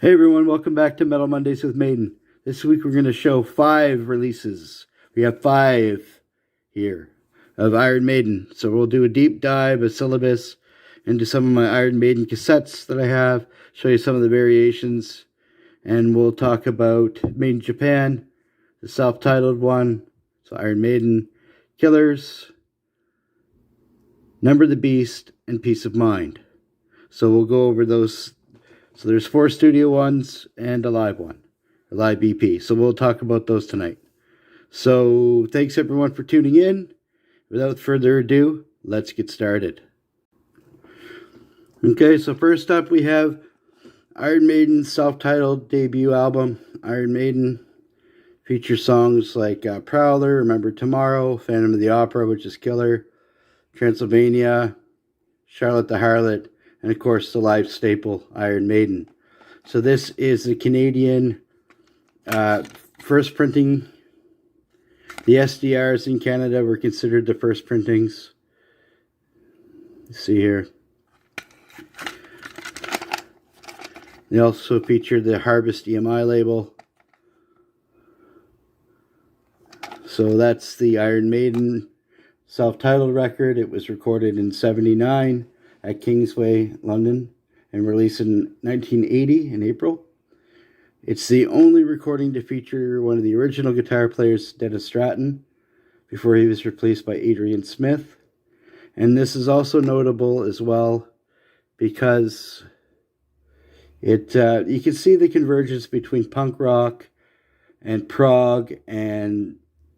Hey everyone, welcome back to Metal Mondays with Maiden. This week we're going to show 5 releases. We have 5 here of Iron Maiden. So we'll do a deep dive, a syllabus, into some of my Iron Maiden cassettes that I have, show you some of the variations, and we'll talk about Made in Japan, the self-titled one, so Iron Maiden, Killers, Number the Beast, and Peace of Mind. So we'll go over those. So there's 4 studio ones and a live one, a live EP. So we'll talk about those tonight. So thanks everyone for tuning in. Without further ado, let's get started. Okay, so first up we have Iron Maiden's self-titled debut album, Iron Maiden. Features songs like Prowler, Remember Tomorrow, Phantom of the Opera, which is Killer, Transylvania, Charlotte the Harlot, and of course the live staple, Iron Maiden. So this is the Canadian first printing. The SDRs in Canada were considered the first printings. Let's see here. They also featured the Harvest EMI label. So that's the Iron Maiden self-titled record. It was recorded in '79. At Kingsway, London, and released in 1980 in April. It's the only recording to feature one of the original guitar players, Dennis Stratton, before he was replaced by Adrian Smith. And this is also notable as well because you can see the convergence between punk rock and prog, and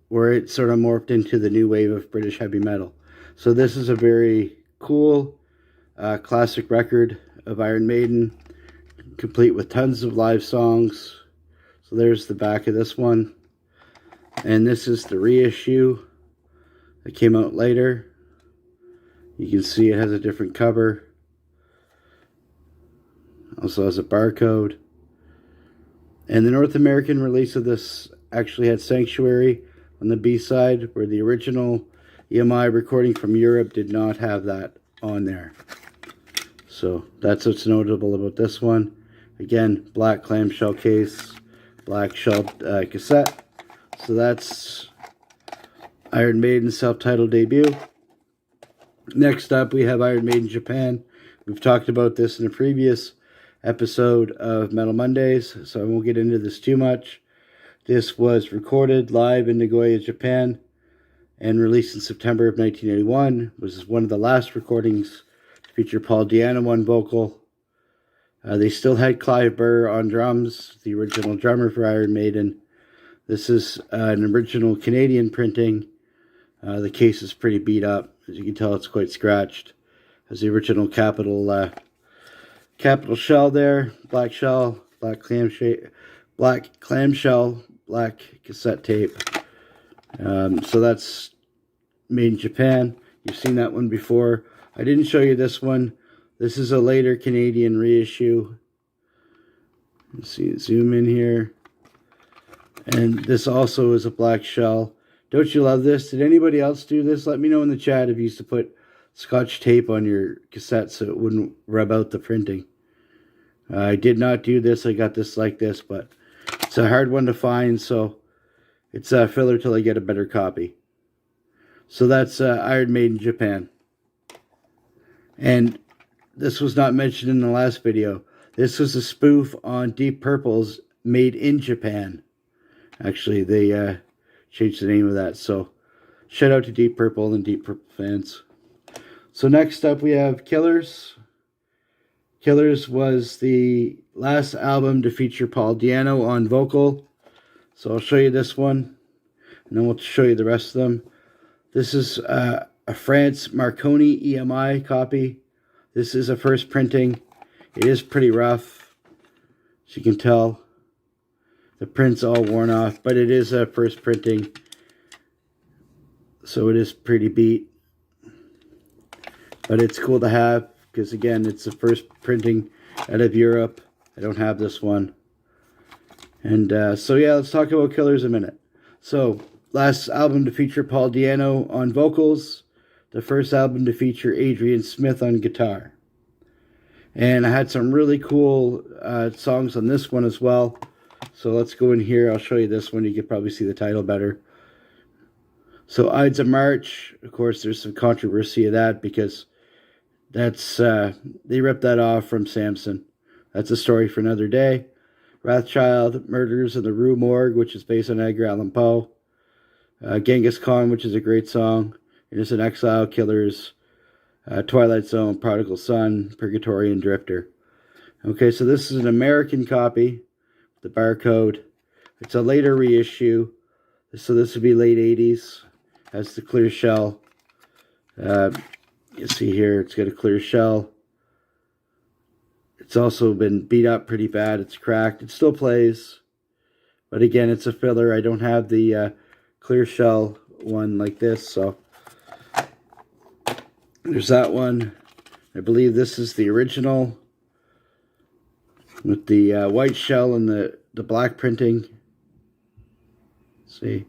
where it sort of morphed into the new wave of British heavy metal. So this is a very cool classic record of Iron Maiden, complete with tons of live songs. So there's the back of this one, and this is the reissue that came out later. You can see it has a different cover, also has a barcode. And the North American release of this actually had Sanctuary on the B-side, where the original EMI recording from Europe did not have that on there. So that's what's notable about this one. Again, black clamshell case, black shell cassette. So that's Iron Maiden's self-titled debut. Next up, we have Iron Maiden Japan. We've talked about this in a previous episode of Metal Mondays, so I won't get into this too much. This was recorded live in Nagoya, Japan, and released in September of 1981. It was one of the last recordings to feature Paul Di'Anno on vocal. They still had Clive Burr on drums, the original drummer for Iron Maiden. This is an original Canadian printing. The case is pretty beat up. As you can tell, it's quite scratched. Has the original capital shell there, black shell, black clamshell, black cassette tape. So that's Made in Japan. You've seen that one before. I didn't show you this one. This is a later Canadian reissue. Let's see, zoom in here. And this also is a black shell. Don't you love this? Did anybody else do this? Let me know in the chat if you used to put Scotch tape on your cassette so it wouldn't rub out the printing. I did not do this. I got this like this, but it's a hard one to find, so it's a filler till I get a better copy. So that's Iron Maiden Japan. And this was not mentioned in the last video. This was a spoof on Deep Purple's Made in Japan. Actually, they changed the name of that. So shout out to Deep Purple and Deep Purple fans. So next up we have Killers. Killers was the last album to feature Paul Di'Anno on vocal. So I'll show you this one, and then we'll show you the rest of them. This is a France Marconi EMI copy. This is a first printing. It is pretty rough, as you can tell. The print's all worn off, but it is a first printing, so it is pretty beat. But it's cool to have, because again, it's the first printing out of Europe. I don't have this one. And so yeah, let's talk about Killers a minute. So, last album to feature Paul Di'Anno on vocals. The first album to feature Adrian Smith on guitar. And I had some really cool songs on this one as well. So let's go in here. I'll show you this one. You can probably see the title better. So Ides of March, of course, there's some controversy of that because that's they ripped that off from Samson. That's a story for another day. Rothschild, Murders in the Rue Morgue, which is based on Edgar Allan Poe. Genghis Khan, which is a great song. Innocent Exile, Killers, Twilight Zone, Prodigal Son, Purgatory, and Drifter. Okay, so this is an American copy, the barcode. It's a later reissue, so this would be late 80s. Has the clear shell. You see here, it's got a clear shell. It's also been beat up pretty bad. It's cracked. It still plays. But again, it's a filler. I don't have the clear shell one like this, so there's that one. I believe this is the original with the white shell and the black printing. Let's see.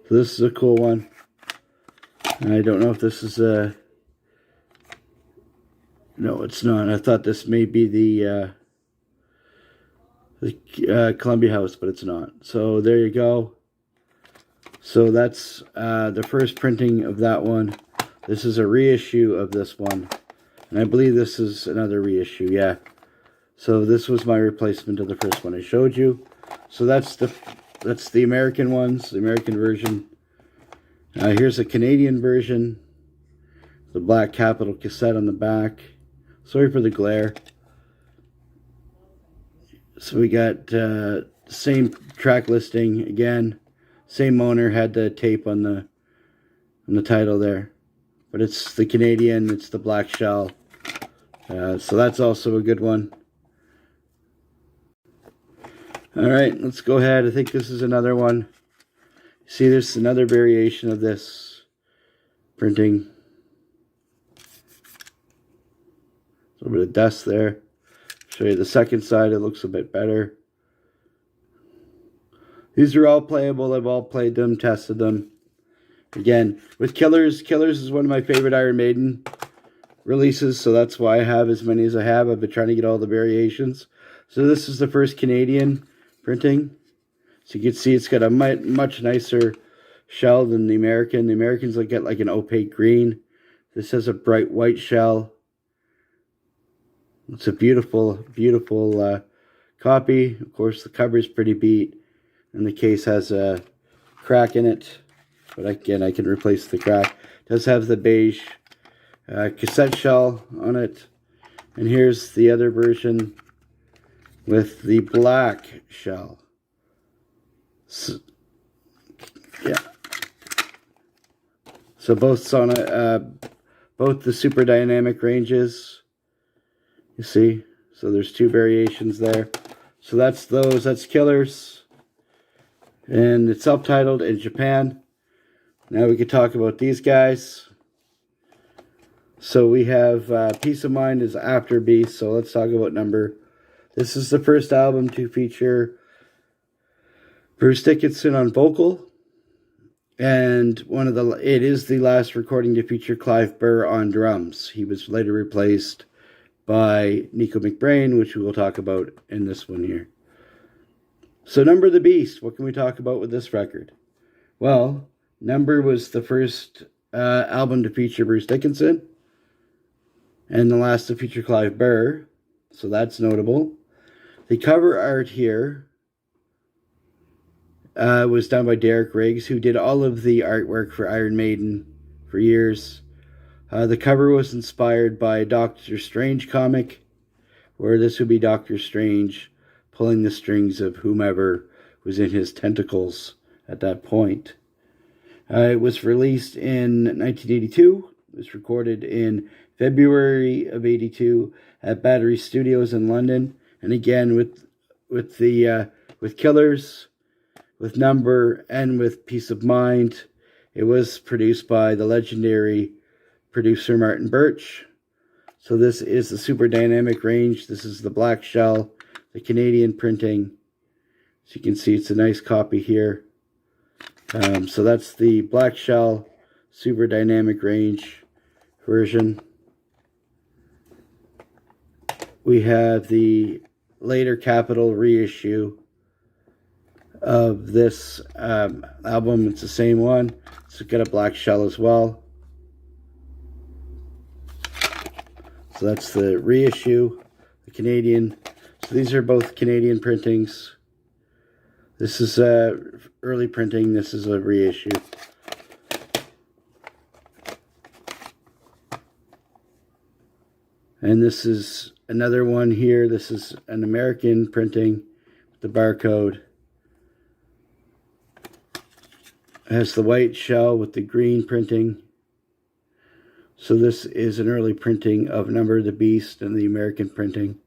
So this is a cool one. And I don't know if this is a... No, it's not. I thought this may be the Columbia House, but it's not. So there you go. So that's the first printing of that one. This is a reissue of this one. And I believe this is another reissue, yeah. So this was my replacement of the first one I showed you. So that's the American ones, the American version. Here's a Canadian version. The black capital cassette on the back. Sorry for the glare. So we got same track listing again. Same owner had the tape on the title there, but it's the Canadian. It's the black shell. So that's also a good one. All right, let's go ahead. I think this is another one. See, there's another variation of this printing. A little bit of dust there. Show you the second side. It looks a bit better. These are all playable. I've all played them, tested them. Again, with Killers. Killers is one of my favorite Iron Maiden releases, so that's why I have as many as I have. I've been trying to get all the variations. So this is the first Canadian printing. So you can see it's got a much nicer shell than the American. The Americans get like an opaque green. This has a bright white shell. It's a beautiful, beautiful copy. Of course, the cover is pretty beat, and the case has a crack in it. But again, I can replace the crack. It does have the beige cassette shell on it. And here's the other version with the black shell. So, yeah. So both the Super Dynamic ranges. You see, so there's two variations there. So that's those. That's Killers, and it's subtitled in Japan. Now we can talk about these guys. So we have Peace of Mind is After Beast. So let's talk about number. This is the first album to feature Bruce Dickinson on vocal, and it is the last recording to feature Clive Burr on drums. He was later replaced by Nico McBrain, which we will talk about in this one here. So Number the Beast, what can we talk about with this record? Well, Number was the first album to feature Bruce Dickinson, and the last to feature Clive Burr, so that's notable. The cover art here was done by Derek Riggs, who did all of the artwork for Iron Maiden for years. The cover was inspired by a Doctor Strange comic, where this would be Doctor Strange pulling the strings of whomever was in his tentacles at that point. It was released in 1982. It was recorded in February of 82 at Battery Studios in London. And again, with Killers, with Number, and with Peace of Mind, it was produced by the legendary producer Martin Birch. So this is the Super Dynamic range. This is the black shell, the Canadian printing. So you can see it's a nice copy here. So that's the black shell Super Dynamic range version. we have the later Capitol reissue of this album. It's the same one. It's got a black shell as well. So that's the reissue, the Canadian. So these are both Canadian printings. This is early printing. This is a reissue. And this is another one here. This is an American printing with the barcode. It has the white shell with the green printing. So this is an early printing of Number of the Beast and the American printing.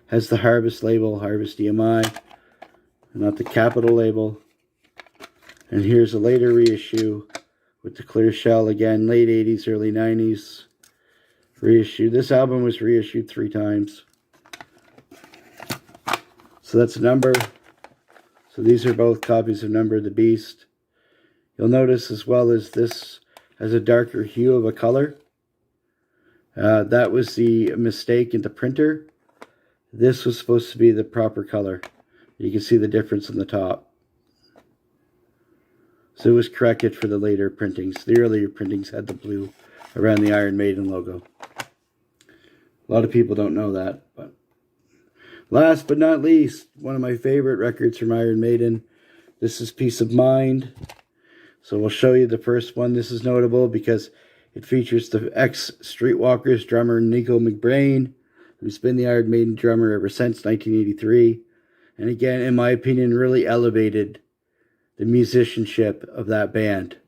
Has the Harvest label, Harvest EMI, not the Capitol label. And here's a later reissue with the clear shell again, late 80s, early 90s reissue. This album was reissued 3 times. So that's a number. So these are both copies of Number of the Beast. You'll notice as well as this has a darker hue of a color. That was the mistake in the printer. This was supposed to be the proper color. You can see the difference on the top. So it was corrected for the later printings. The earlier printings had the blue around the Iron Maiden logo. A lot of people don't know that. But last but not least, one of my favorite records from Iron Maiden. This is Peace of Mind. So we'll show you the first one. This is notable because it features the ex-Streetwalkers drummer Nico McBrain, who's been the Iron Maiden drummer ever since 1983. And again, in my opinion, really elevated the musicianship of that band.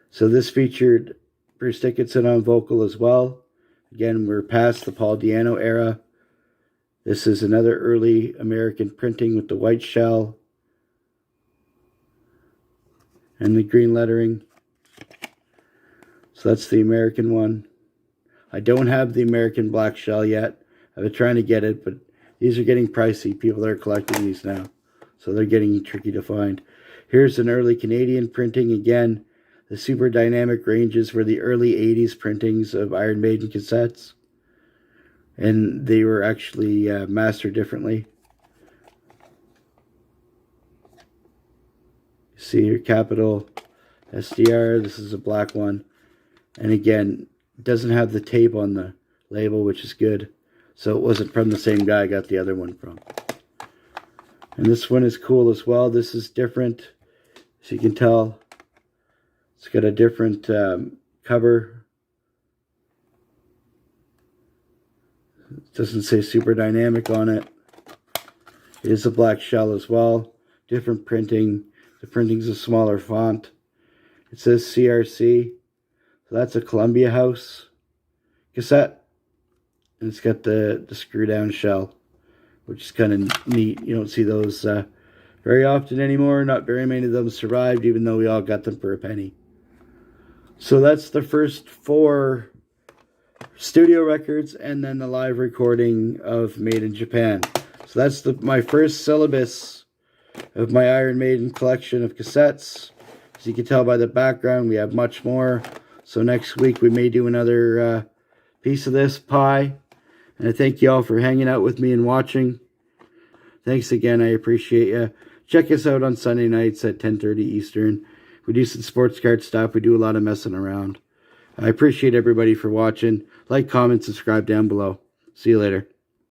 So this featured Bruce Dickinson on vocal as well. Again, we're past the Paul Di'Anno era. This is another early American printing with the white shell and the green lettering. So that's the American one. I don't have the American black shell yet. I've been trying to get it, but these are getting pricey. People are collecting these now, so they're getting tricky to find. Here's an early Canadian printing. Again, the super dynamic ranges were the early 80s printings of Iron Maiden cassettes, and they were actually mastered differently. See your Capitol SDR. This is a black one. And again, it doesn't have the tape on the label, which is good. So it wasn't from the same guy I got the other one from. And this one is cool as well. This is different. As you can tell, it's got a different cover. It doesn't say super dynamic on it. It is a black shell as well. Different printing. The printing's a smaller font. It says CRC. So that's a Columbia House cassette. And it's got the screw down shell, which is kind of neat. You don't see those very often anymore. Not very many of them survived, even though we all got them for a penny. So that's the first 4 studio records and then the live recording of Made in Japan. So that's my first syllabus of my Iron Maiden collection of cassettes. As you can tell by the background, we have much more. So next week we may do another piece of this pie. And I thank you all for hanging out with me and watching. Thanks again. I appreciate you. Check us out on Sunday nights at 10:30 Eastern. We do some sports card stuff. We do a lot of messing around. I appreciate everybody for watching. Like, comment, subscribe down below. See you later.